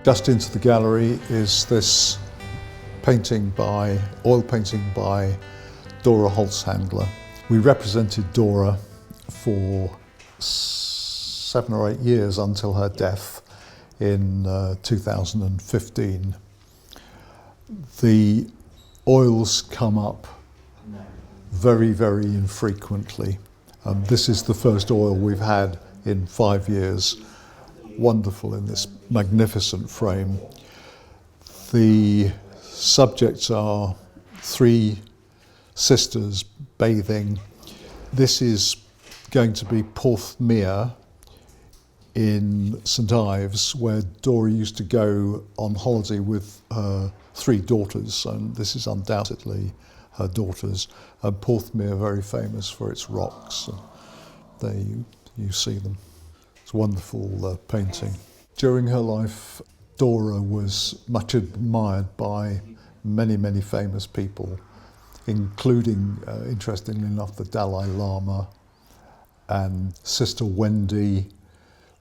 Just into the gallery is this oil painting by Dora Holzhandler. We represented Dora for 7 or 8 years until her death in 2015. The oils come up very, very infrequently. This is the first oil we've had in 5 years. Wonderful in this magnificent frame. The subjects are 3 sisters bathing. This is going to be Porthmeer in St Ives, where Dora used to go on holiday with her 3 daughters, and this is undoubtedly her daughters. And Porthmeer, very famous for its rocks. There you see them. It's a wonderful painting. During her life, Dora was much admired by many, many famous people, including, interestingly enough, the Dalai Lama, and Sister Wendy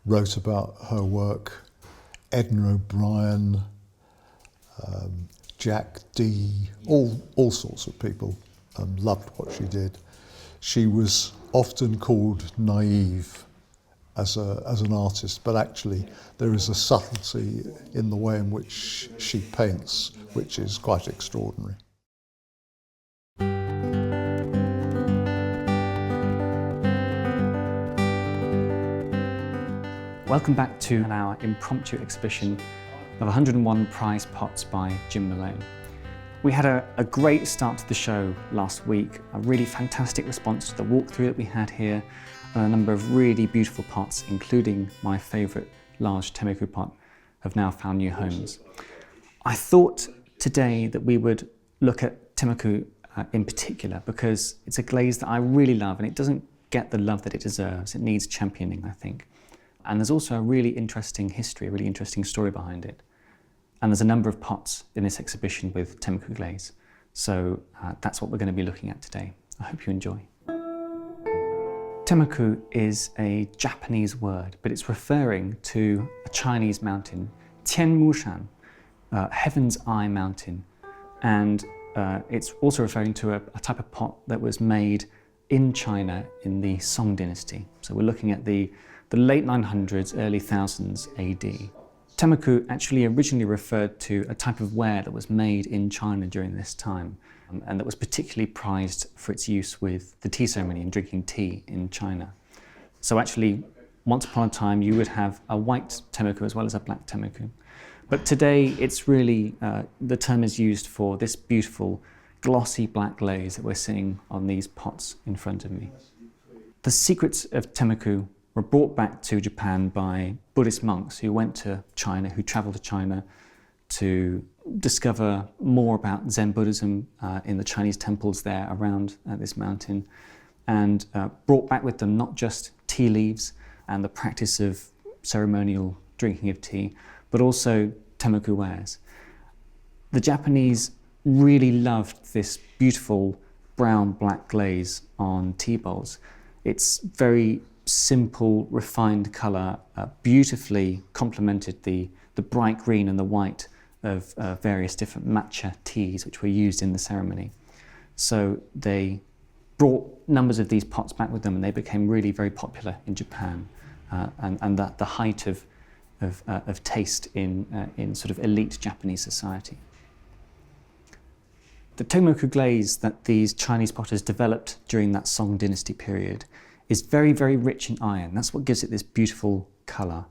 wrote about her work. Edna O'Brien, Jack Dee, all sorts of people loved what she did. She was often called naive as an artist, but actually there is a subtlety in the way in which she paints, which is quite extraordinary. Welcome back to our impromptu exhibition of 101 prize pots by Jim Malone. We had a great start to the show last week, a really fantastic response to the walkthrough that we had here, and a number of really beautiful pots, including my favourite large Temmoku pot, have now found new homes. I thought today that we would look at Temmoku in particular because it's a glaze that I really love and it doesn't get the love that it deserves. It needs championing, I think. And there's also a really interesting history, a really interesting story behind it. And there's a number of pots in this exhibition with Temmoku glaze. So that's what we're going to be looking at today. I hope you enjoy. Temmoku is a Japanese word, but it's referring to a Chinese mountain, Tenmoku, Heaven's Eye Mountain. And it's also referring to a type of pot that was made in China in the Song dynasty. So we're looking at the late 900s, early 1000s AD. Temmoku actually originally referred to a type of ware that was made in China during this time, and that was particularly prized for its use with the tea ceremony and drinking tea in China. So actually, once upon a time, you would have a white Temmoku as well as a black Temmoku. But today, it's really, the term is used for this beautiful, glossy black glaze that we're seeing on these pots in front of me. The secrets of Temmoku were brought back to Japan by Buddhist monks who went to China, who travelled to China to discover more about Zen Buddhism in the Chinese temples there around this mountain, and brought back with them not just tea leaves and the practice of ceremonial drinking of tea, but also Temmoku wares. The Japanese really loved this beautiful brown-black glaze on tea bowls. It's very simple, refined colour, beautifully complemented the bright green and the white of various different matcha teas which were used in the ceremony. So they brought numbers of these pots back with them and they became really very popular in Japan, and the height of taste in sort of elite Japanese society. The Temmoku glaze that these Chinese potters developed during that Song dynasty period is very, very rich in iron. That's what gives it this beautiful colour.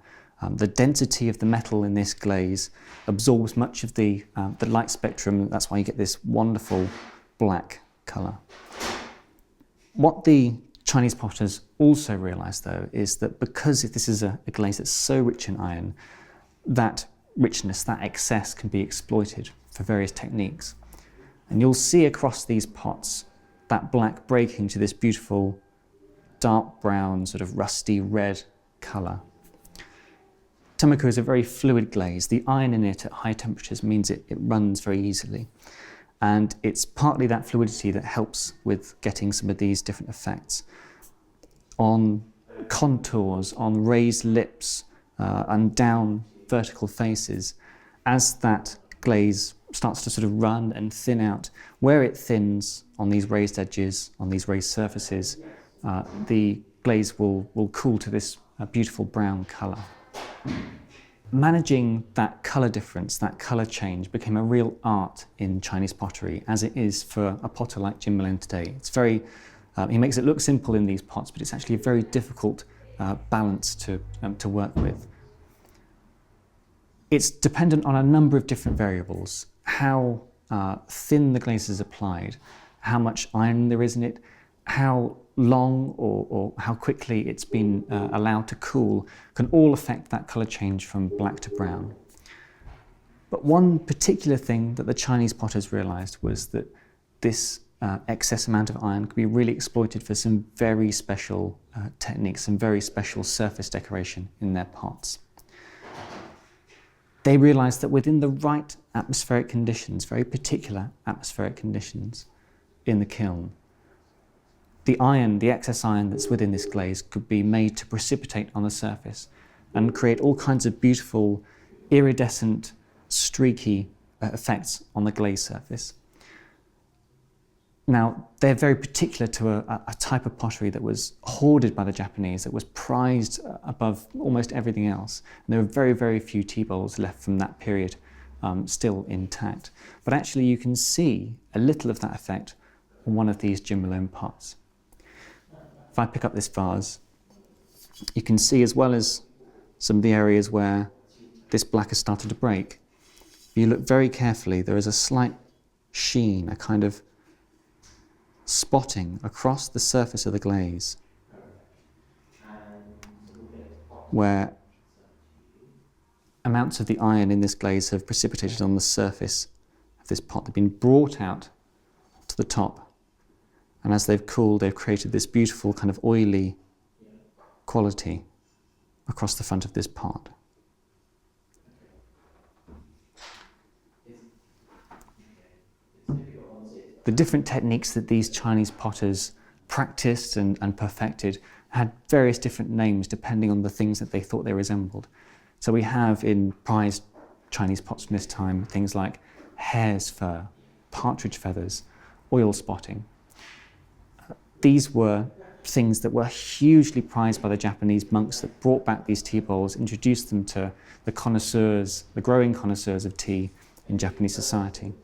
The density of the metal in this glaze absorbs much of the light spectrum. That's why you get this wonderful black colour. What the Chinese potters also realised, though, is that because this is a glaze that's so rich in iron, that richness, that excess can be exploited for various techniques. And you'll see across these pots that black breaking to this beautiful dark brown, sort of rusty red colour. Temmoku is a very fluid glaze. The iron in it at high temperatures means it runs very easily. And it's partly that fluidity that helps with getting some of these different effects. On contours, on raised lips, and down vertical faces, as that glaze starts to sort of run and thin out, where it thins on these raised edges, on these raised surfaces, the glaze will cool to this beautiful brown colour. Managing that colour difference, that colour change, became a real art in Chinese pottery, as it is for a potter like Jim Malone today. It's very, he makes it look simple in these pots, but it's actually a very difficult balance to work with. It's dependent on a number of different variables: how thin the glaze is applied, how much iron there is in it, how long or how quickly it's been allowed to cool, can all affect that colour change from black to brown. But one particular thing that the Chinese potters realised was that this excess amount of iron could be really exploited for some very special techniques, some very special surface decoration in their pots. They realised that within the right atmospheric conditions, very particular atmospheric conditions in the kiln, the iron, the excess iron that's within this glaze, could be made to precipitate on the surface and create all kinds of beautiful, iridescent, streaky effects on the glaze surface. Now, they're very particular to a type of pottery that was hoarded by the Japanese, that was prized above almost everything else. And there are very, very few tea bowls left from that period still intact. But actually you can see a little of that effect on one of these Jim Malone pots. If I pick up this vase, you can see, as well as some of the areas where this black has started to break, if you look very carefully, there is a slight sheen, a kind of spotting across the surface of the glaze, where amounts of the iron in this glaze have precipitated on the surface of this pot. They've been brought out to the top, and as they've cooled, they've created this beautiful kind of oily quality across the front of this pot. The different techniques that these Chinese potters practiced and perfected had various different names depending on the things that they thought they resembled. So we have in prized Chinese pots from this time things like hare's fur, partridge feathers, oil spotting. These were things that were hugely prized by the Japanese monks that brought back these tea bowls, introduced them to the connoisseurs, the growing connoisseurs of tea in Japanese society.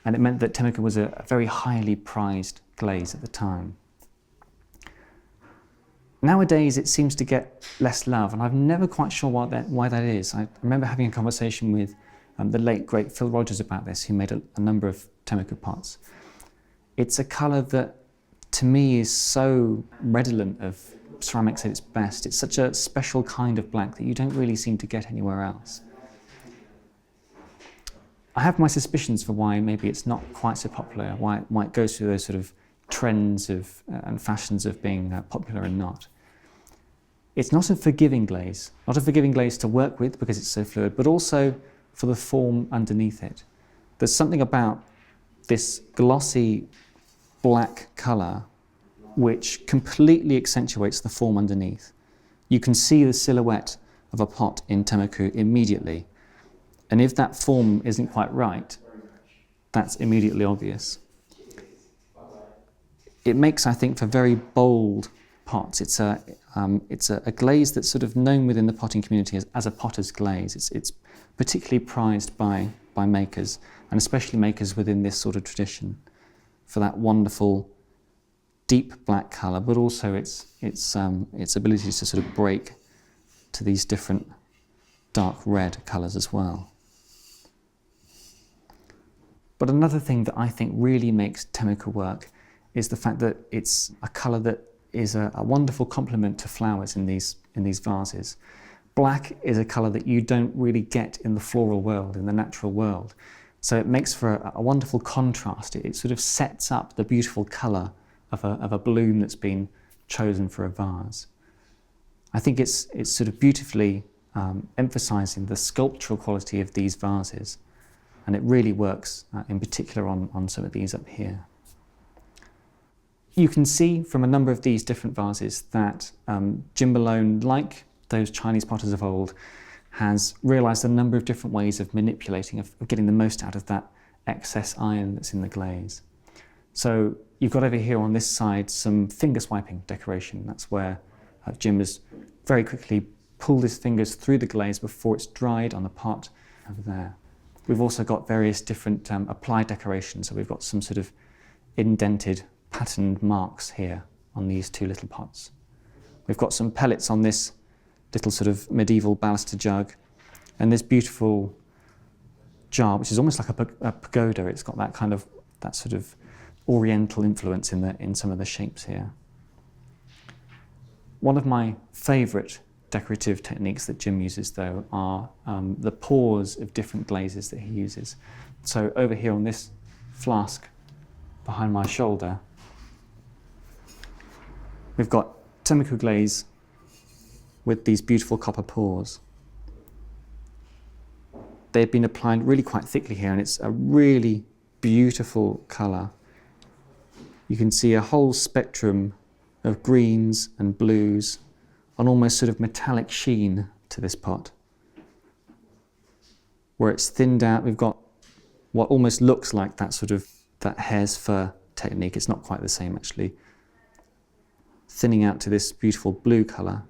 And it meant that Temmoku was a very highly prized glaze at the time. Nowadays it seems to get less love, and I'm never quite sure why that is. I remember having a conversation with the late great Phil Rogers about this, who made a number of Temmoku pots. It's a colour that to me is so redolent of ceramics at its best. It's such a special kind of black that you don't really seem to get anywhere else. I have my suspicions for why maybe it's not quite so popular, why it goes through those sort of trends of and fashions of being popular and not. It's not a forgiving glaze to work with because it's so fluid, but also for the form underneath it. There's something about this glossy black colour which completely accentuates the form underneath. You can see the silhouette of a pot in Temmoku immediately. And if that form isn't quite right, that's immediately obvious. It makes, I think, for very bold pots. It's a glaze that's sort of known within the potting community as a potter's glaze. It's particularly prized by makers, and especially makers within this sort of tradition, for that wonderful deep black colour, but also its ability to sort of break to these different dark red colours as well. But another thing that I think really makes Temmoku work is the fact that it's a colour that is a wonderful complement to flowers in these vases. Black is a colour that you don't really get in the floral world, in the natural world. So it makes for a wonderful contrast. It sort of sets up the beautiful colour of a bloom that's been chosen for a vase. I think it's sort of beautifully emphasising the sculptural quality of these vases, and it really works in particular on some of these up here. You can see from a number of these different vases that Jim Malone, like those Chinese potters of old, has realised a number of different ways of manipulating, of getting the most out of that excess iron that's in the glaze. So you've got over here on this side some finger swiping decoration. That's where Jim has very quickly pulled his fingers through the glaze before it's dried on the pot over there. We've also got various different applied decorations. So we've got some sort of indented patterned marks here on these two little pots. We've got some pellets on this little sort of medieval baluster jug, and this beautiful jar, which is almost like a pagoda. It's got that kind of, that sort of oriental influence in some of the shapes here. One of my favourite decorative techniques that Jim uses, though, are the pours of different glazes that he uses. So over here on this flask behind my shoulder, we've got Temmoku glaze with these beautiful copper pours. They've been applied really quite thickly here, and it's a really beautiful colour. You can see a whole spectrum of greens and blues, an almost sort of metallic sheen to this pot. Where it's thinned out, we've got what almost looks like that sort of, that hare's fur technique. It's not quite the same, actually. Thinning out to this beautiful blue colour.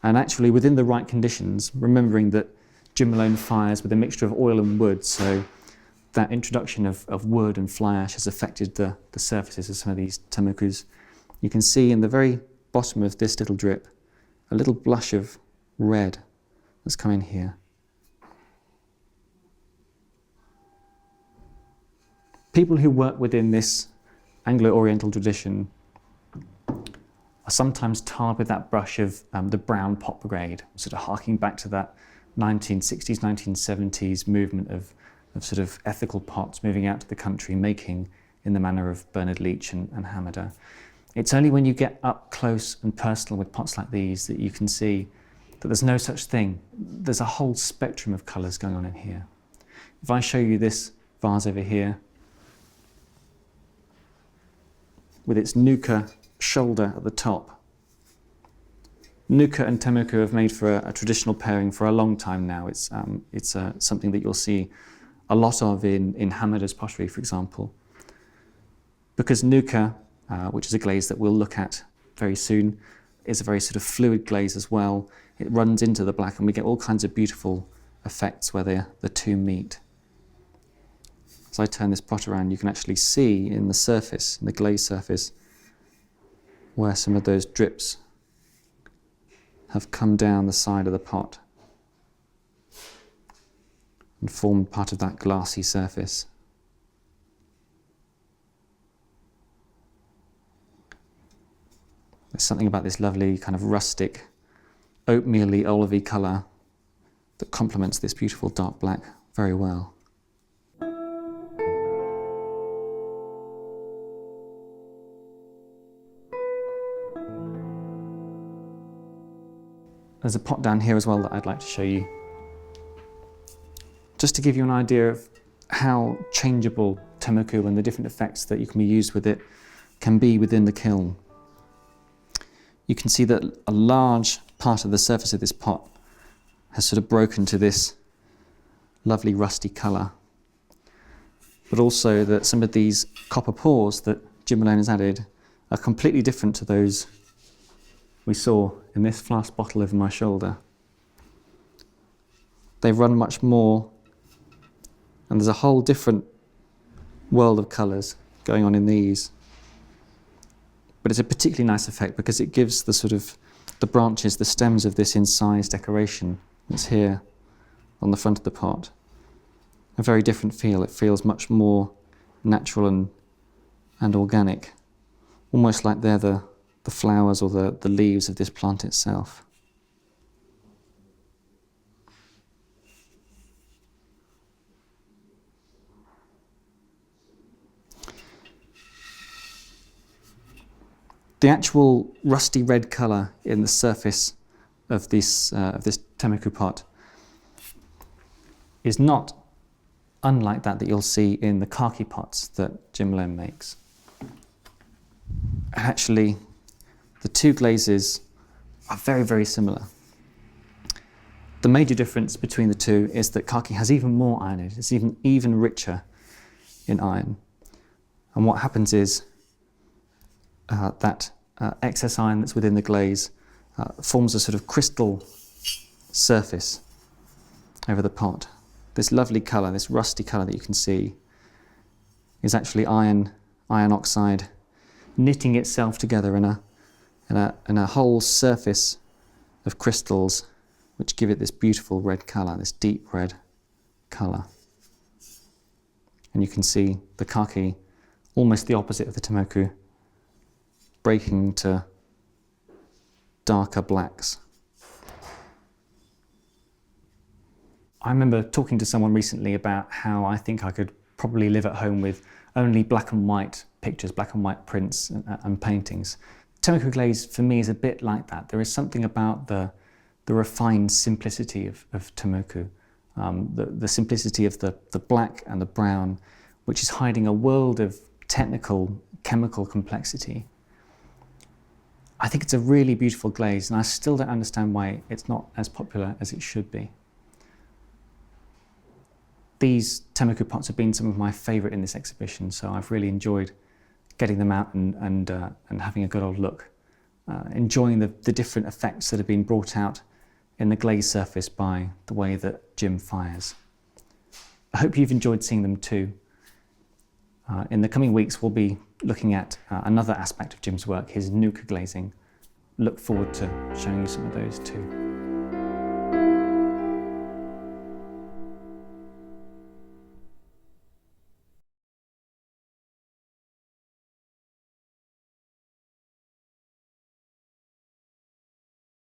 And actually, within the right conditions, remembering that Jim Malone fires with a mixture of oil and wood, so that introduction of wood and fly ash has affected the surfaces of some of these temmokus. You can see in the very bottom of this little drip a little blush of red that's come in here. People who work within this Anglo-Oriental tradition are sometimes tarred with that brush of the brown pot brigade, sort of harking back to that 1960s, 1970s movement of sort of ethical pots moving out to the country, making in the manner of Bernard Leach and Hamada. It's only when you get up close and personal with pots like these that you can see that there's no such thing. There's a whole spectrum of colours going on in here. If I show you this vase over here, with its Nuka shoulder at the top. Nuka and Temmoku have made for a traditional pairing for a long time now. It's something that you'll see a lot of in Hamada's pottery, for example. Because Nuka, which is a glaze that we'll look at very soon, is a very sort of fluid glaze as well. It runs into the black and we get all kinds of beautiful effects where the two meet. As I turn this pot around, you can actually see in the surface, in the glaze surface, where some of those drips have come down the side of the pot and formed part of that glassy surface. There's something about this lovely kind of rustic, oatmeal-y, olivey colour that complements this beautiful dark black very well. There's a pot down here as well that I'd like to show you. Just to give you an idea of how changeable Temmoku and the different effects that you can be used with it can be within the kiln. You can see that a large part of the surface of this pot has sort of broken to this lovely rusty colour. But also that some of these copper pours that Jim Malone has added are completely different to those we saw in this flask bottle over my shoulder. They run much more, and there's a whole different world of colours going on in these. But it's a particularly nice effect because it gives the sort of the branches, the stems of this incised decoration that's here on the front of the pot a very different feel. It feels much more natural and organic, almost like they're the flowers or the leaves of this plant itself. The actual rusty red colour in the surface of this Temmoku pot is not unlike that you'll see in the khaki pots that Jim Malone makes. Actually, the two glazes are very, very similar. The major difference between the two is that khaki has even more iron in it. It's even richer in iron. And what happens is that excess iron that's within the glaze forms a sort of crystal surface over the pot. This lovely colour, this rusty colour that you can see, is actually iron oxide knitting itself together in a whole surface of crystals which give it this beautiful red colour, this deep red colour. And you can see the khaki, almost the opposite of the Temmoku, breaking to darker blacks. I remember talking to someone recently about how I think I could probably live at home with only black and white pictures, black and white prints and paintings. Temmoku glaze for me is a bit like that. There is something about the refined simplicity of Temmoku, the simplicity of the black and the brown, which is hiding a world of technical, chemical complexity. I think it's a really beautiful glaze, and I still don't understand why it's not as popular as it should be. These Temmoku pots have been some of my favourite in this exhibition, so I've really enjoyed getting them out and having a good old look, enjoying the different effects that have been brought out in the glaze surface by the way that Jim fires. I hope you've enjoyed seeing them too. In the coming weeks we'll be looking at another aspect of Jim's work, his Nuka glazing. Look forward to showing you some of those too.